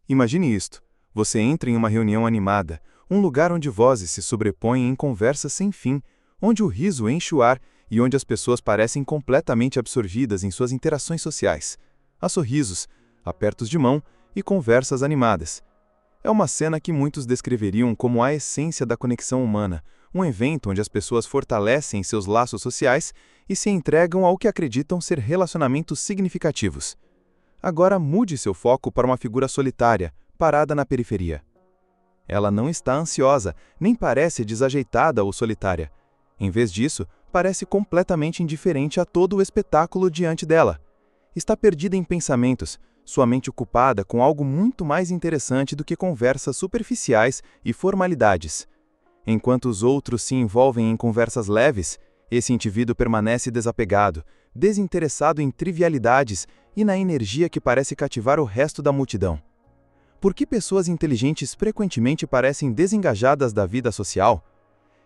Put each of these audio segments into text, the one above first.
Imagine isto. Você entra em uma reunião animada, um lugar onde vozes se sobrepõem em conversas sem fim, onde o riso enche o ar e onde as pessoas parecem completamente absorvidas em suas interações sociais. Há sorrisos, apertos de mão e conversas animadas. É uma cena que muitos descreveriam como a essência da conexão humana, um evento onde as pessoas fortalecem seus laços sociais e se entregam ao que acreditam ser relacionamentos significativos. Agora mude seu foco para uma figura solitária, parada na periferia. Ela não está ansiosa, nem parece desajeitada ou solitária. Em vez disso, parece completamente indiferente a todo o espetáculo diante dela. Está perdida em pensamentos, sua mente ocupada com algo muito mais interessante do que conversas superficiais e formalidades. Enquanto os outros se envolvem em conversas leves, esse indivíduo permanece desapegado, desinteressado em trivialidades e na energia que parece cativar o resto da multidão. Por que pessoas inteligentes frequentemente parecem desengajadas da vida social?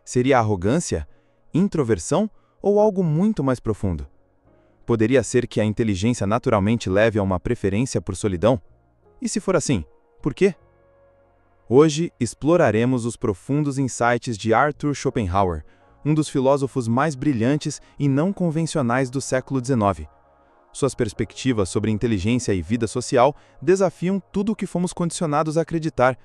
Seria arrogância, introversão ou algo muito mais profundo? Poderia ser que a inteligência naturalmente leve a uma preferência por solidão? E se for assim, por quê? Hoje exploraremos os profundos insights de Arthur Schopenhauer, um dos filósofos mais brilhantes e não convencionais do século XIX. Suas perspectivas sobre inteligência e vida social desafiam tudo o que fomos condicionados a acreditar,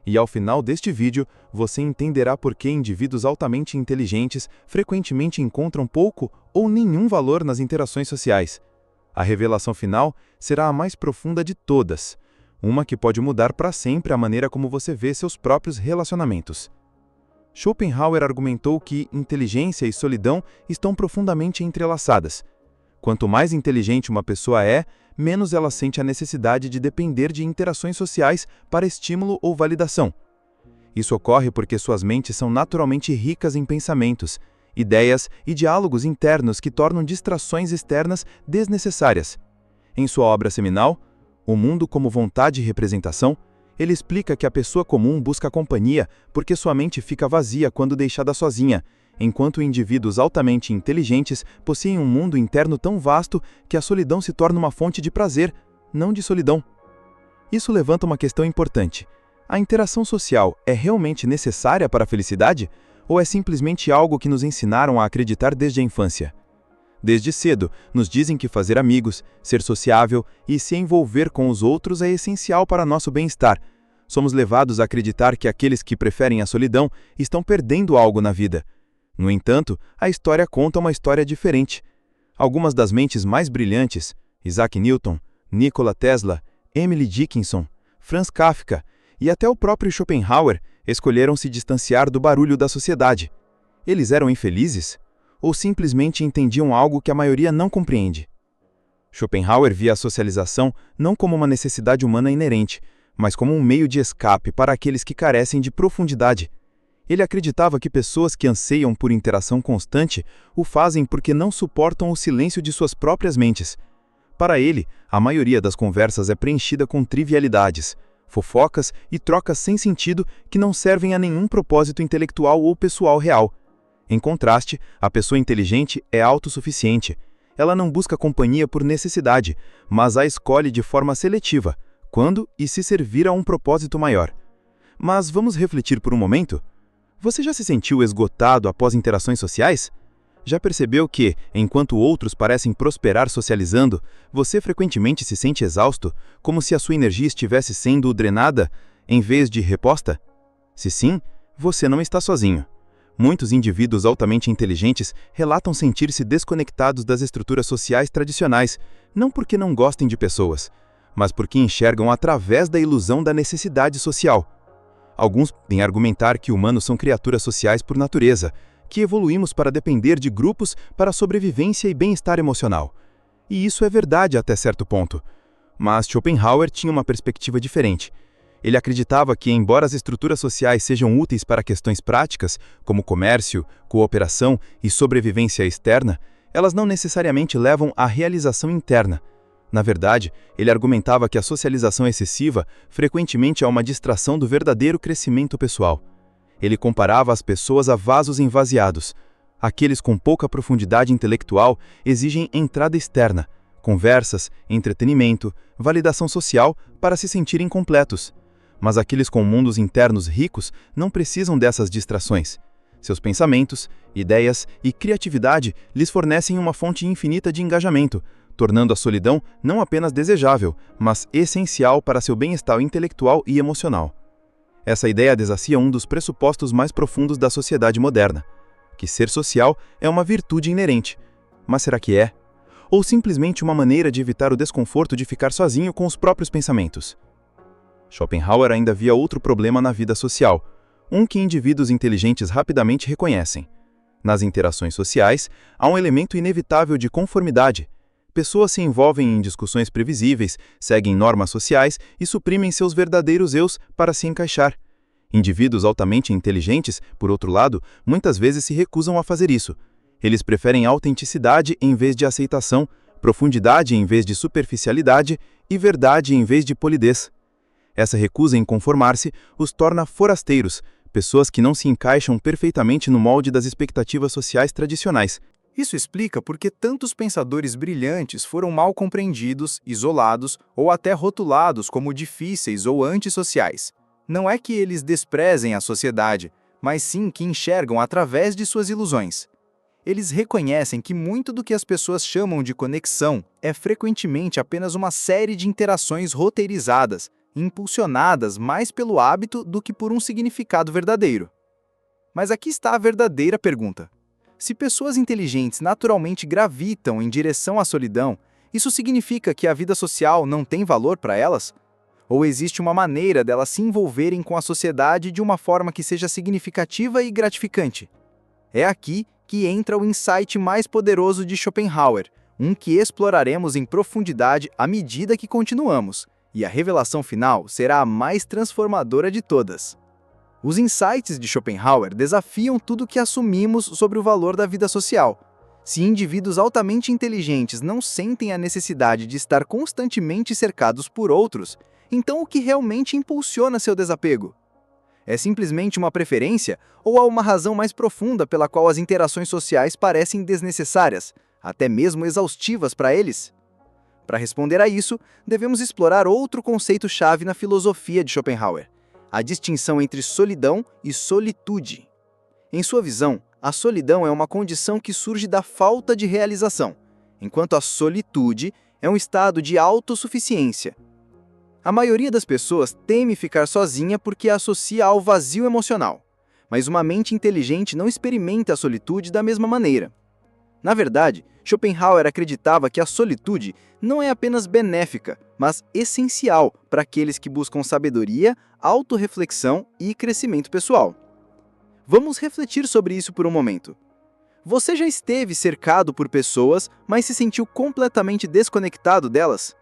e ao final deste vídeo você entenderá por que indivíduos altamente inteligentes frequentemente encontram pouco ou nenhum valor nas interações sociais. A revelação final será a mais profunda de todas, uma que pode mudar para sempre a maneira como você vê seus próprios relacionamentos. Schopenhauer argumentou que inteligência e solidão estão profundamente entrelaçadas. Quanto mais inteligente uma pessoa é, menos ela sente a necessidade de depender de interações sociais para estímulo ou validação. Isso ocorre porque suas mentes são naturalmente ricas em pensamentos, ideias e diálogos internos que tornam distrações externas desnecessárias. Em sua obra seminal, O Mundo como Vontade e Representação, ele explica que a pessoa comum busca companhia porque sua mente fica vazia quando deixada sozinha, enquanto indivíduos altamente inteligentes possuem um mundo interno tão vasto que a solidão se torna uma fonte de prazer, não de solidão. Isso levanta uma questão importante. A interação social é realmente necessária para a felicidade? Ou é simplesmente algo que nos ensinaram a acreditar desde a infância? Desde cedo, nos dizem que fazer amigos, ser sociável e se envolver com os outros é essencial para nosso bem-estar. Somos levados a acreditar que aqueles que preferem a solidão estão perdendo algo na vida. No entanto, a história conta uma história diferente. Algumas das mentes mais brilhantes, Isaac Newton, Nikola Tesla, Emily Dickinson, Franz Kafka e até o próprio Schopenhauer, escolheram se distanciar do barulho da sociedade. Eles eram infelizes? Ou simplesmente entendiam algo que a maioria não compreende? Schopenhauer via a socialização não como uma necessidade humana inerente, mas como um meio de escape para aqueles que carecem de profundidade. Ele acreditava que pessoas que anseiam por interação constante o fazem porque não suportam o silêncio de suas próprias mentes. Para ele, a maioria das conversas é preenchida com trivialidades, fofocas e trocas sem sentido que não servem a nenhum propósito intelectual ou pessoal real. Em contraste, a pessoa inteligente é autossuficiente. Ela não busca companhia por necessidade, mas a escolhe de forma seletiva, quando e se servir a um propósito maior. Mas vamos refletir por um momento? Você já se sentiu esgotado após interações sociais? Já percebeu que, enquanto outros parecem prosperar socializando, você frequentemente se sente exausto, como se a sua energia estivesse sendo drenada, em vez de reposta? Se sim, você não está sozinho. Muitos indivíduos altamente inteligentes relatam sentir-se desconectados das estruturas sociais tradicionais, não porque não gostem de pessoas, mas porque enxergam através da ilusão da necessidade social. Alguns podem argumentar que humanos são criaturas sociais por natureza, que evoluímos para depender de grupos para sobrevivência e bem-estar emocional. E isso é verdade até certo ponto. Mas Schopenhauer tinha uma perspectiva diferente. Ele acreditava que, embora as estruturas sociais sejam úteis para questões práticas, como comércio, cooperação e sobrevivência externa, elas não necessariamente levam à realização interna. Na verdade, ele argumentava que a socialização excessiva frequentemente é uma distração do verdadeiro crescimento pessoal. Ele comparava as pessoas a vasos envaziados. Aqueles com pouca profundidade intelectual exigem entrada externa, conversas, entretenimento, validação social para se sentirem completos. Mas aqueles com mundos internos ricos não precisam dessas distrações. Seus pensamentos, ideias e criatividade lhes fornecem uma fonte infinita de engajamento, tornando a solidão não apenas desejável, mas essencial para seu bem-estar intelectual e emocional. Essa ideia desacia um dos pressupostos mais profundos da sociedade moderna, que ser social é uma virtude inerente. Mas será que é? Ou simplesmente uma maneira de evitar o desconforto de ficar sozinho com os próprios pensamentos? Schopenhauer ainda via outro problema na vida social, um que indivíduos inteligentes rapidamente reconhecem. Nas interações sociais, há um elemento inevitável de conformidade. Pessoas se envolvem em discussões previsíveis, seguem normas sociais e suprimem seus verdadeiros eus para se encaixar. Indivíduos altamente inteligentes, por outro lado, muitas vezes se recusam a fazer isso. Eles preferem autenticidade em vez de aceitação, profundidade em vez de superficialidade e verdade em vez de polidez. Essa recusa em conformar-se os torna forasteiros, pessoas que não se encaixam perfeitamente no molde das expectativas sociais tradicionais. Isso explica por que tantos pensadores brilhantes foram mal compreendidos, isolados ou até rotulados como difíceis ou antissociais. Não é que eles desprezem a sociedade, mas sim que enxergam através de suas ilusões. Eles reconhecem que muito do que as pessoas chamam de conexão é frequentemente apenas uma série de interações roteirizadas, impulsionadas mais pelo hábito do que por um significado verdadeiro. Mas aqui está a verdadeira pergunta. Se pessoas inteligentes naturalmente gravitam em direção à solidão, isso significa que a vida social não tem valor para elas? Ou existe uma maneira delas se envolverem com a sociedade de uma forma que seja significativa e gratificante? É aqui que entra o insight mais poderoso de Schopenhauer, um que exploraremos em profundidade à medida que continuamos, e a revelação final será a mais transformadora de todas. Os insights de Schopenhauer desafiam tudo o que assumimos sobre o valor da vida social. Se indivíduos altamente inteligentes não sentem a necessidade de estar constantemente cercados por outros, então o que realmente impulsiona seu desapego? É simplesmente uma preferência ou há uma razão mais profunda pela qual as interações sociais parecem desnecessárias, até mesmo exaustivas para eles? Para responder a isso, devemos explorar outro conceito-chave na filosofia de Schopenhauer: a distinção entre solidão e solitude. Em sua visão, a solidão é uma condição que surge da falta de realização, enquanto a solitude é um estado de autossuficiência. A maioria das pessoas teme ficar sozinha porque a associa ao vazio emocional, mas uma mente inteligente não experimenta a solitude da mesma maneira. Na verdade, Schopenhauer acreditava que a solitude não é apenas benéfica, mas essencial para aqueles que buscam sabedoria, autorreflexão e crescimento pessoal. Vamos refletir sobre isso por um momento. Você já esteve cercado por pessoas, mas se sentiu completamente desconectado delas?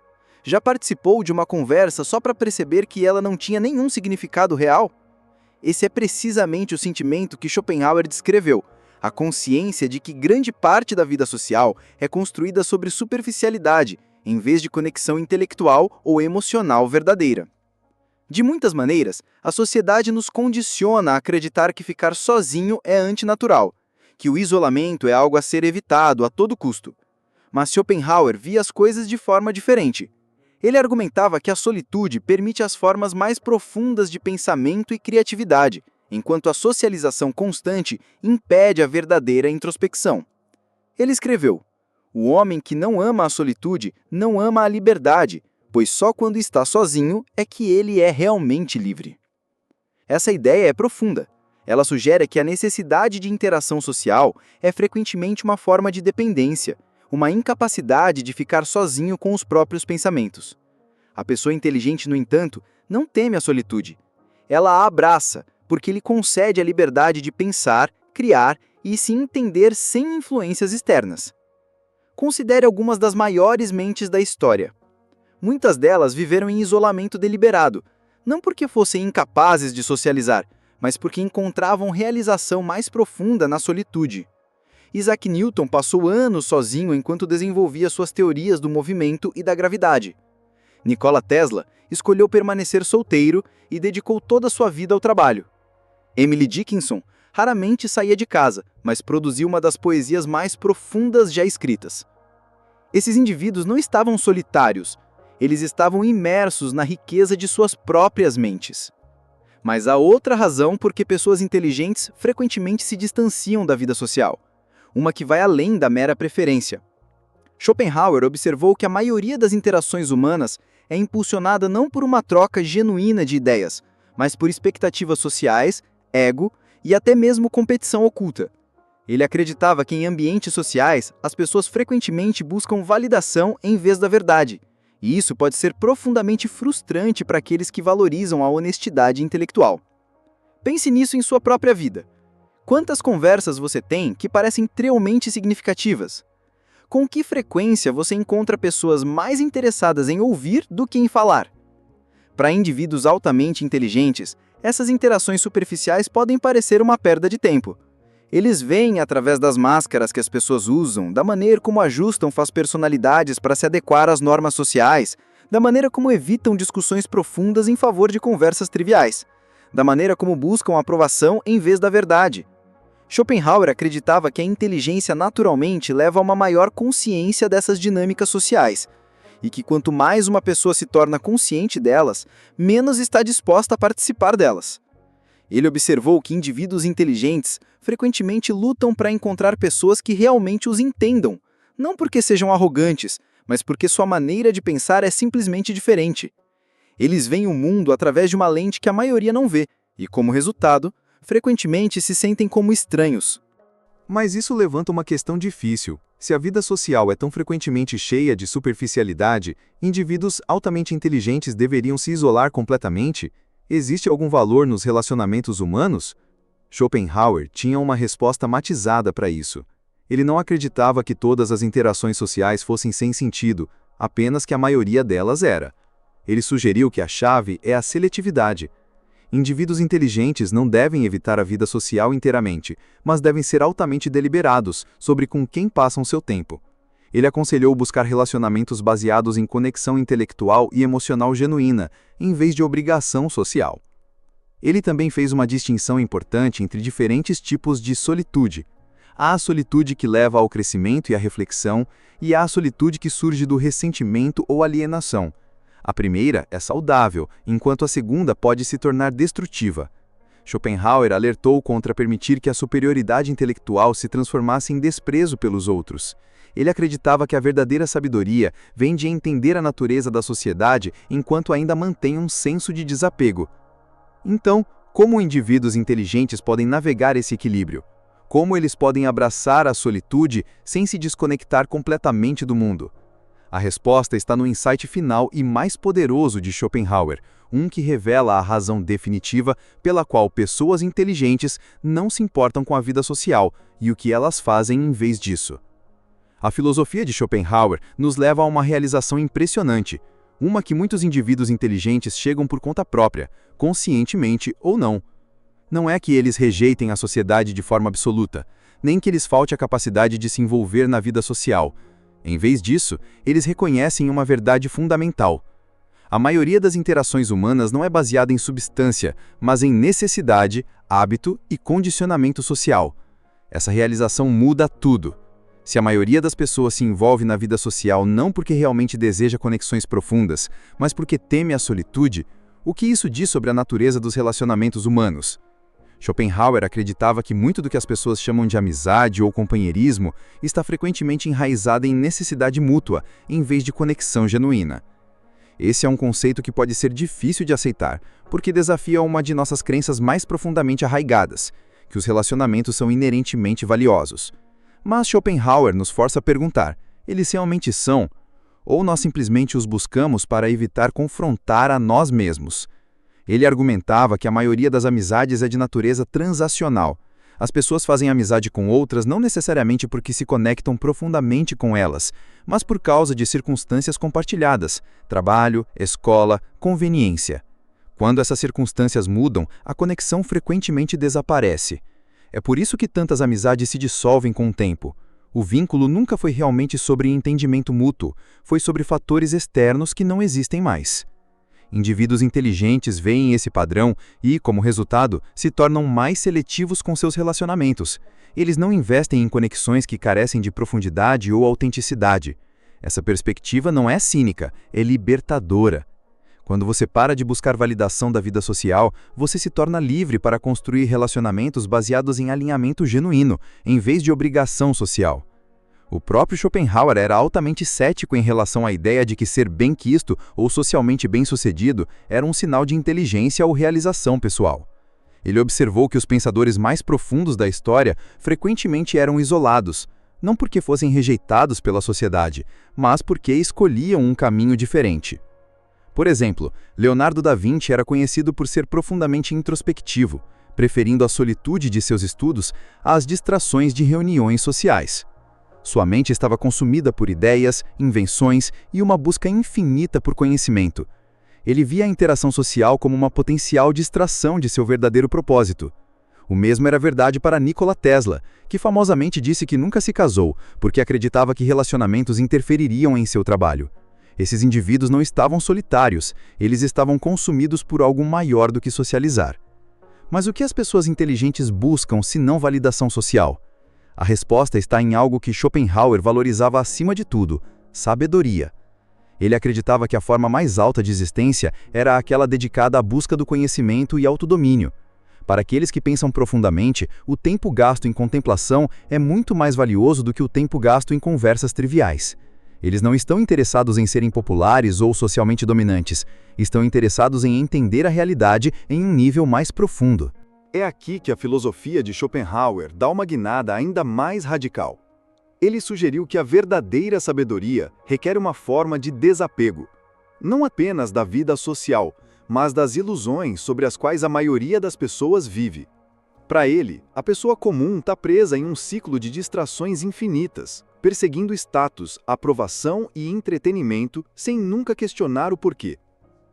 Já participou de uma conversa só para perceber que ela não tinha nenhum significado real? Esse é precisamente o sentimento que Schopenhauer descreveu: a consciência de que grande parte da vida social é construída sobre superficialidade, em vez de conexão intelectual ou emocional verdadeira. De muitas maneiras, a sociedade nos condiciona a acreditar que ficar sozinho é antinatural, que o isolamento é algo a ser evitado a todo custo. Mas Schopenhauer via as coisas de forma diferente. Ele argumentava que a solitude permite as formas mais profundas de pensamento e criatividade, enquanto a socialização constante impede a verdadeira introspecção. Ele escreveu: "O homem que não ama a solitude não ama a liberdade, pois só quando está sozinho é que ele é realmente livre." Essa ideia é profunda. Ela sugere que a necessidade de interação social é frequentemente uma forma de dependência, uma incapacidade de ficar sozinho com os próprios pensamentos. A pessoa inteligente, no entanto, não teme a solitude. Ela a abraça, porque lhe concede a liberdade de pensar, criar e se entender sem influências externas. Considere algumas das maiores mentes da história. Muitas delas viveram em isolamento deliberado, não porque fossem incapazes de socializar, mas porque encontravam realização mais profunda na solitude. Isaac Newton passou anos sozinho enquanto desenvolvia suas teorias do movimento e da gravidade. Nikola Tesla escolheu permanecer solteiro e dedicou toda a sua vida ao trabalho. Emily Dickinson raramente saía de casa, mas produziu uma das poesias mais profundas já escritas. Esses indivíduos não estavam solitários, eles estavam imersos na riqueza de suas próprias mentes. Mas há outra razão por que pessoas inteligentes frequentemente se distanciam da vida social, uma que vai além da mera preferência. Schopenhauer observou que a maioria das interações humanas é impulsionada não por uma troca genuína de ideias, mas por expectativas sociais, ego e até mesmo competição oculta. Ele acreditava que em ambientes sociais, as pessoas frequentemente buscam validação em vez da verdade, e isso pode ser profundamente frustrante para aqueles que valorizam a honestidade intelectual. Pense nisso em sua própria vida. Quantas conversas você tem que parecem realmente significativas? Com que frequência você encontra pessoas mais interessadas em ouvir do que em falar? Para indivíduos altamente inteligentes, essas interações superficiais podem parecer uma perda de tempo. Eles veem através das máscaras que as pessoas usam, da maneira como ajustam suas personalidades para se adequar às normas sociais, da maneira como evitam discussões profundas em favor de conversas triviais, da maneira como buscam aprovação em vez da verdade. Schopenhauer acreditava que a inteligência naturalmente leva a uma maior consciência dessas dinâmicas sociais, e que quanto mais uma pessoa se torna consciente delas, menos está disposta a participar delas. Ele observou que indivíduos inteligentes frequentemente lutam para encontrar pessoas que realmente os entendam, não porque sejam arrogantes, mas porque sua maneira de pensar é simplesmente diferente. Eles veem o mundo através de uma lente que a maioria não vê, e, como resultado, frequentemente se sentem como estranhos. Mas isso levanta uma questão difícil. Se a vida social é tão frequentemente cheia de superficialidade, indivíduos altamente inteligentes deveriam se isolar completamente? Existe algum valor nos relacionamentos humanos? Schopenhauer tinha uma resposta matizada para isso. Ele não acreditava que todas as interações sociais fossem sem sentido, apenas que a maioria delas era. Ele sugeriu que a chave é a seletividade. Indivíduos inteligentes não devem evitar a vida social inteiramente, mas devem ser altamente deliberados sobre com quem passam seu tempo. Ele aconselhou buscar relacionamentos baseados em conexão intelectual e emocional genuína, em vez de obrigação social. Ele também fez uma distinção importante entre diferentes tipos de solitude. Há a solitude que leva ao crescimento e à reflexão, e há a solitude que surge do ressentimento ou alienação. A primeira é saudável, enquanto a segunda pode se tornar destrutiva. Schopenhauer alertou contra permitir que a superioridade intelectual se transformasse em desprezo pelos outros. Ele acreditava que a verdadeira sabedoria vem de entender a natureza da sociedade enquanto ainda mantém um senso de desapego. Então, como indivíduos inteligentes podem navegar esse equilíbrio? Como eles podem abraçar a solitude sem se desconectar completamente do mundo? A resposta está no insight final e mais poderoso de Schopenhauer, um que revela a razão definitiva pela qual pessoas inteligentes não se importam com a vida social e o que elas fazem em vez disso. A filosofia de Schopenhauer nos leva a uma realização impressionante, uma que muitos indivíduos inteligentes chegam por conta própria, conscientemente ou não. Não é que eles rejeitem a sociedade de forma absoluta, nem que lhes falte a capacidade de se envolver na vida social. Em vez disso, eles reconhecem uma verdade fundamental. A maioria das interações humanas não é baseada em substância, mas em necessidade, hábito e condicionamento social. Essa realização muda tudo. Se a maioria das pessoas se envolve na vida social não porque realmente deseja conexões profundas, mas porque teme a solitude, o que isso diz sobre a natureza dos relacionamentos humanos? Schopenhauer acreditava que muito do que as pessoas chamam de amizade ou companheirismo está frequentemente enraizado em necessidade mútua, em vez de conexão genuína. Esse é um conceito que pode ser difícil de aceitar, porque desafia uma de nossas crenças mais profundamente arraigadas, que os relacionamentos são inerentemente valiosos. Mas Schopenhauer nos força a perguntar, eles realmente são? Ou nós simplesmente os buscamos para evitar confrontar a nós mesmos? Ele argumentava que a maioria das amizades é de natureza transacional. As pessoas fazem amizade com outras não necessariamente porque se conectam profundamente com elas, mas por causa de circunstâncias compartilhadas, trabalho, escola, conveniência. Quando essas circunstâncias mudam, a conexão frequentemente desaparece. É por isso que tantas amizades se dissolvem com o tempo. O vínculo nunca foi realmente sobre entendimento mútuo, foi sobre fatores externos que não existem mais. Indivíduos inteligentes veem esse padrão e, como resultado, se tornam mais seletivos com seus relacionamentos. Eles não investem em conexões que carecem de profundidade ou autenticidade. Essa perspectiva não é cínica, é libertadora. Quando você para de buscar validação da vida social, você se torna livre para construir relacionamentos baseados em alinhamento genuíno, em vez de obrigação social. O próprio Schopenhauer era altamente cético em relação à ideia de que ser bem-quisto ou socialmente bem-sucedido era um sinal de inteligência ou realização pessoal. Ele observou que os pensadores mais profundos da história frequentemente eram isolados, não porque fossem rejeitados pela sociedade, mas porque escolhiam um caminho diferente. Por exemplo, Leonardo da Vinci era conhecido por ser profundamente introspectivo, preferindo a solitude de seus estudos às distrações de reuniões sociais. Sua mente estava consumida por ideias, invenções e uma busca infinita por conhecimento. Ele via a interação social como uma potencial distração de seu verdadeiro propósito. O mesmo era verdade para Nikola Tesla, que famosamente disse que nunca se casou, porque acreditava que relacionamentos interfeririam em seu trabalho. Esses indivíduos não estavam solitários, eles estavam consumidos por algo maior do que socializar. Mas o que as pessoas inteligentes buscam se não validação social? A resposta está em algo que Schopenhauer valorizava acima de tudo: sabedoria. Ele acreditava que a forma mais alta de existência era aquela dedicada à busca do conhecimento e autodomínio. Para aqueles que pensam profundamente, o tempo gasto em contemplação é muito mais valioso do que o tempo gasto em conversas triviais. Eles não estão interessados em serem populares ou socialmente dominantes, estão interessados em entender a realidade em um nível mais profundo. É aqui que a filosofia de Schopenhauer dá uma guinada ainda mais radical. Ele sugeriu que a verdadeira sabedoria requer uma forma de desapego, não apenas da vida social, mas das ilusões sobre as quais a maioria das pessoas vive. Para ele, a pessoa comum está presa em um ciclo de distrações infinitas, perseguindo status, aprovação e entretenimento sem nunca questionar o porquê.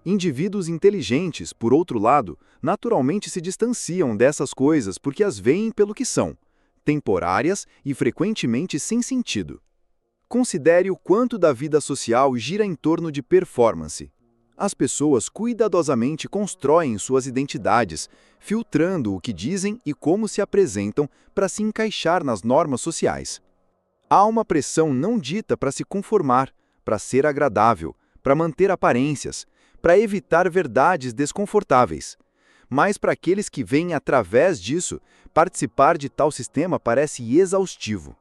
Indivíduos inteligentes, por outro lado, naturalmente se distanciam dessas coisas porque as veem pelo que são, temporárias e frequentemente sem sentido. Considere o quanto da vida social gira em torno de performance. As pessoas cuidadosamente constroem suas identidades, filtrando o que dizem e como se apresentam para se encaixar nas normas sociais. Há uma pressão não dita para se conformar, para ser agradável, para manter aparências, para evitar verdades desconfortáveis. Mas para aqueles que veem através disso, participar de tal sistema parece exaustivo.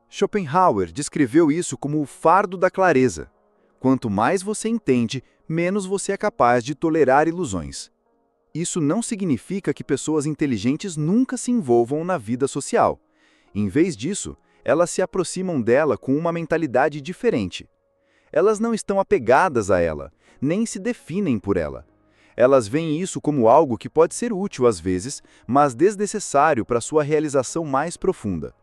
Schopenhauer descreveu isso como o fardo da clareza. Quanto mais você entende, menos você é capaz de tolerar ilusões. Isso não significa que pessoas inteligentes nunca se envolvam na vida social. Em vez disso, elas se aproximam dela com uma mentalidade diferente. Elas não estão apegadas a ela, nem se definem por ela. Elas veem isso como algo que pode ser útil às vezes, mas desnecessário para sua realização mais profunda.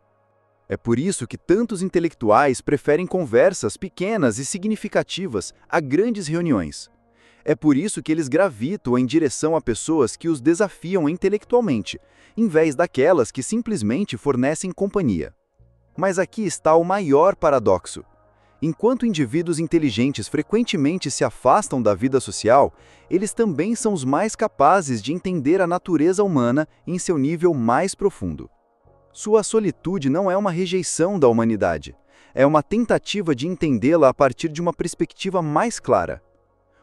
É por isso que tantos intelectuais preferem conversas pequenas e significativas a grandes reuniões. É por isso que eles gravitam em direção a pessoas que os desafiam intelectualmente, em vez daquelas que simplesmente fornecem companhia. Mas aqui está o maior paradoxo. Enquanto indivíduos inteligentes frequentemente se afastam da vida social, eles também são os mais capazes de entender a natureza humana em seu nível mais profundo. Sua solitude não é uma rejeição da humanidade, é uma tentativa de entendê-la a partir de uma perspectiva mais clara.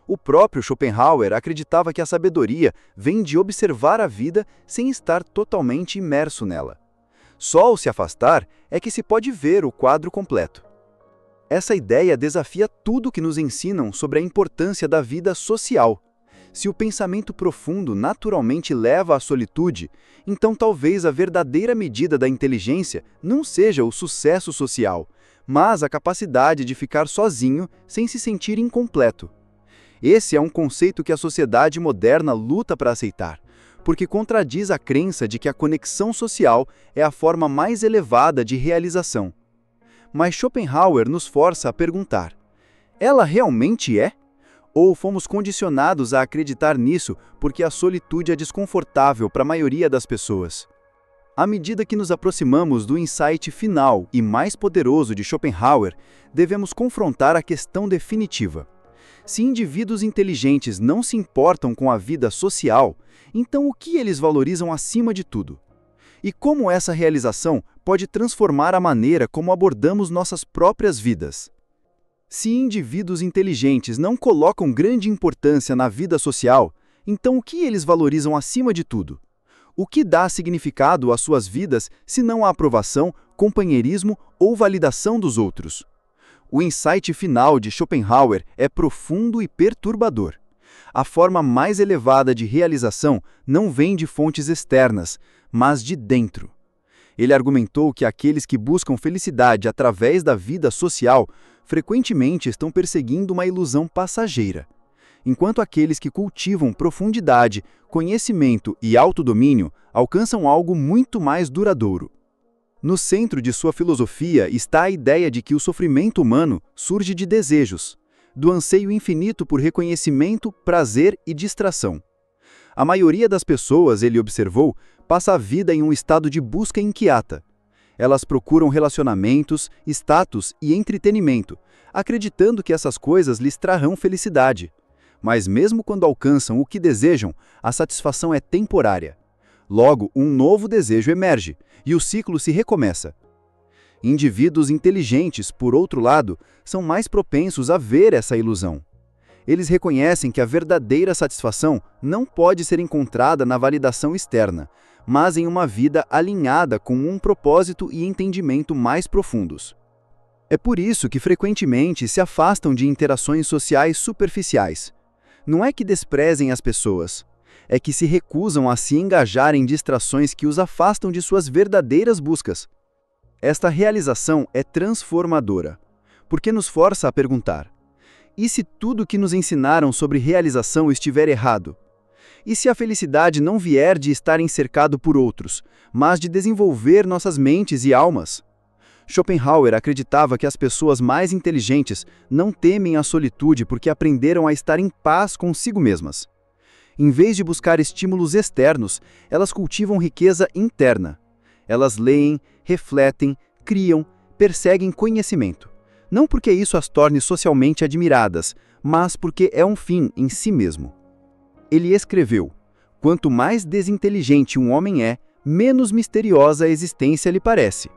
O próprio Schopenhauer acreditava que a sabedoria vem de observar a vida sem estar totalmente imerso nela. Só ao se afastar é que se pode ver o quadro completo. Essa ideia desafia tudo que nos ensinam sobre a importância da vida social. Se o pensamento profundo naturalmente leva à solitude, então talvez a verdadeira medida da inteligência não seja o sucesso social, mas a capacidade de ficar sozinho sem se sentir incompleto. Esse é um conceito que a sociedade moderna luta para aceitar, porque contradiz a crença de que a conexão social é a forma mais elevada de realização. Mas Schopenhauer nos força a perguntar: ela realmente é? Ou fomos condicionados a acreditar nisso porque a solitude é desconfortável para a maioria das pessoas? À medida que nos aproximamos do insight final e mais poderoso de Schopenhauer, devemos confrontar a questão definitiva. Se indivíduos inteligentes não se importam com a vida social, então o que eles valorizam acima de tudo? E como essa realização pode transformar a maneira como abordamos nossas próprias vidas? Se indivíduos inteligentes não colocam grande importância na vida social, então o que eles valorizam acima de tudo? O que dá significado às suas vidas se não a aprovação, companheirismo ou validação dos outros? O insight final de Schopenhauer é profundo e perturbador. A forma mais elevada de realização não vem de fontes externas, mas de dentro. Ele argumentou que aqueles que buscam felicidade através da vida social frequentemente estão perseguindo uma ilusão passageira, enquanto aqueles que cultivam profundidade, conhecimento e autodomínio alcançam algo muito mais duradouro. No centro de sua filosofia está a ideia de que o sofrimento humano surge de desejos, do anseio infinito por reconhecimento, prazer e distração. A maioria das pessoas, ele observou, passa a vida em um estado de busca inquieta. Elas procuram relacionamentos, status e entretenimento, acreditando que essas coisas lhes trarão felicidade. Mas mesmo quando alcançam o que desejam, a satisfação é temporária. Logo, um novo desejo emerge, e o ciclo se recomeça. Indivíduos inteligentes, por outro lado, são mais propensos a ver essa ilusão. Eles reconhecem que a verdadeira satisfação não pode ser encontrada na validação externa, mas em uma vida alinhada com um propósito e entendimento mais profundos. É por isso que frequentemente se afastam de interações sociais superficiais. Não é que desprezem as pessoas, é que se recusam a se engajar em distrações que os afastam de suas verdadeiras buscas. Esta realização é transformadora, porque nos força a perguntar: e se tudo que nos ensinaram sobre realização estiver errado? E se a felicidade não vier de estar encercado por outros, mas de desenvolver nossas mentes e almas? Schopenhauer acreditava que as pessoas mais inteligentes não temem a solitude porque aprenderam a estar em paz consigo mesmas. Em vez de buscar estímulos externos, elas cultivam riqueza interna. Elas leem, refletem, criam, perseguem conhecimento. Não porque isso as torne socialmente admiradas, mas porque é um fim em si mesmo. Ele escreveu: quanto mais desinteligente um homem é, menos misteriosa a existência lhe parece.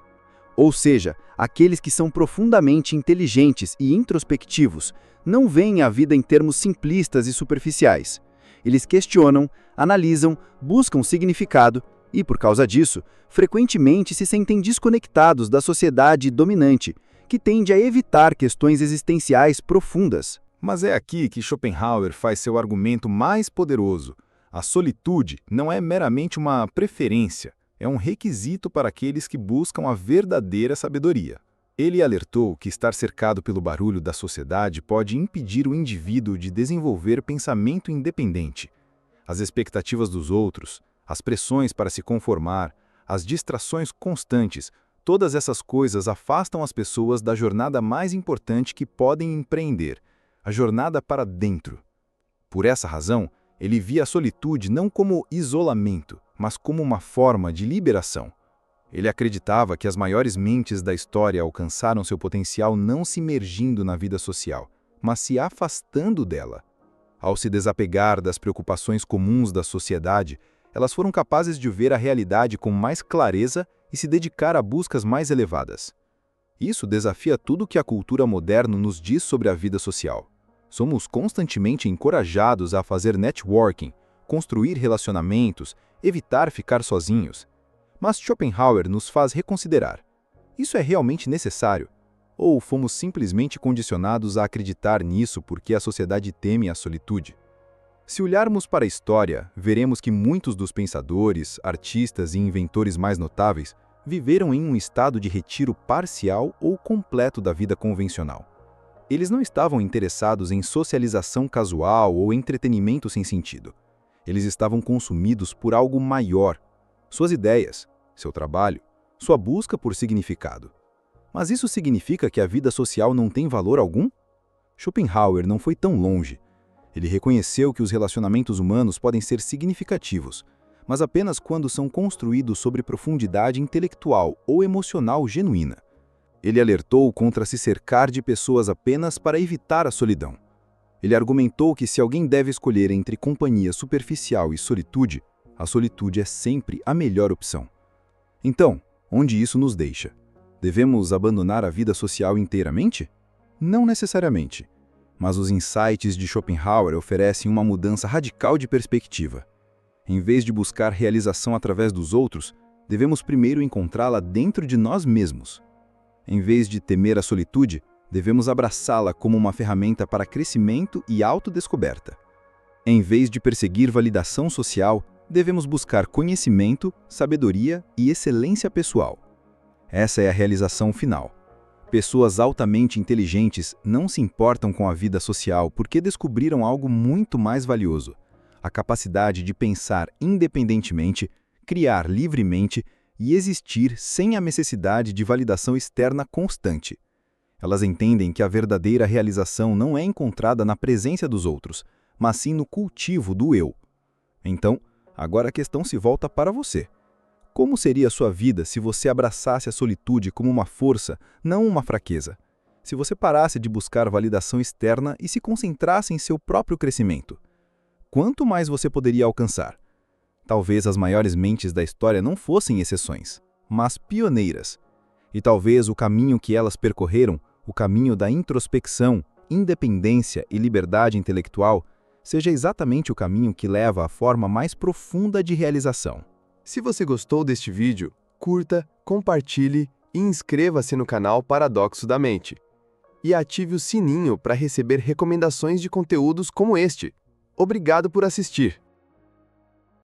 Ou seja, aqueles que são profundamente inteligentes e introspectivos não veem a vida em termos simplistas e superficiais. Eles questionam, analisam, buscam significado e, por causa disso, frequentemente se sentem desconectados da sociedade dominante, que tende a evitar questões existenciais profundas. Mas é aqui que Schopenhauer faz seu argumento mais poderoso. A solitude não é meramente uma preferência, é um requisito para aqueles que buscam a verdadeira sabedoria. Ele alertou que estar cercado pelo barulho da sociedade pode impedir o indivíduo de desenvolver pensamento independente. As expectativas dos outros, as pressões para se conformar, as distrações constantes, todas essas coisas afastam as pessoas da jornada mais importante que podem empreender, a jornada para dentro. Por essa razão, ele via a solitude não como isolamento, mas como uma forma de liberação. Ele acreditava que as maiores mentes da história alcançaram seu potencial não se imergindo na vida social, mas se afastando dela. Ao se desapegar das preocupações comuns da sociedade, elas foram capazes de ver a realidade com mais clareza e se dedicar a buscas mais elevadas. Isso desafia tudo o que a cultura moderna nos diz sobre a vida social. Somos constantemente encorajados a fazer networking, construir relacionamentos, evitar ficar sozinhos. Mas Schopenhauer nos faz reconsiderar. Isso é realmente necessário? Ou fomos simplesmente condicionados a acreditar nisso porque a sociedade teme a solitude? Se olharmos para a história, veremos que muitos dos pensadores, artistas e inventores mais notáveis viveram em um estado de retiro parcial ou completo da vida convencional. Eles não estavam interessados em socialização casual ou entretenimento sem sentido. Eles estavam consumidos por algo maior: suas ideias, seu trabalho, sua busca por significado. Mas isso significa que a vida social não tem valor algum? Schopenhauer não foi tão longe. Ele reconheceu que os relacionamentos humanos podem ser significativos, mas apenas quando são construídos sobre profundidade intelectual ou emocional genuína. Ele alertou contra se cercar de pessoas apenas para evitar a solidão. Ele argumentou que se alguém deve escolher entre companhia superficial e solitude, a solitude é sempre a melhor opção. Então, onde isso nos deixa? Devemos abandonar a vida social inteiramente? Não necessariamente. Mas os insights de Schopenhauer oferecem uma mudança radical de perspectiva. Em vez de buscar realização através dos outros, devemos primeiro encontrá-la dentro de nós mesmos. Em vez de temer a solitude, devemos abraçá-la como uma ferramenta para crescimento e autodescoberta. Em vez de perseguir validação social, devemos buscar conhecimento, sabedoria e excelência pessoal. Essa é a realização final. Pessoas altamente inteligentes não se importam com a vida social porque descobriram algo muito mais valioso: a capacidade de pensar independentemente, criar livremente e existir sem a necessidade de validação externa constante. Elas entendem que a verdadeira realização não é encontrada na presença dos outros, mas sim no cultivo do eu. Então, agora a questão se volta para você. Como seria a sua vida se você abraçasse a solitude como uma força, não uma fraqueza? Se você parasse de buscar validação externa e se concentrasse em seu próprio crescimento? Quanto mais você poderia alcançar? Talvez as maiores mentes da história não fossem exceções, mas pioneiras. E talvez o caminho que elas percorreram, o caminho da introspecção, independência e liberdade intelectual, seja exatamente o caminho que leva à forma mais profunda de realização. Se você gostou deste vídeo, curta, compartilhe e inscreva-se no canal Paradoxo da Mente. E ative o sininho para receber recomendações de conteúdos como este. Obrigado por assistir!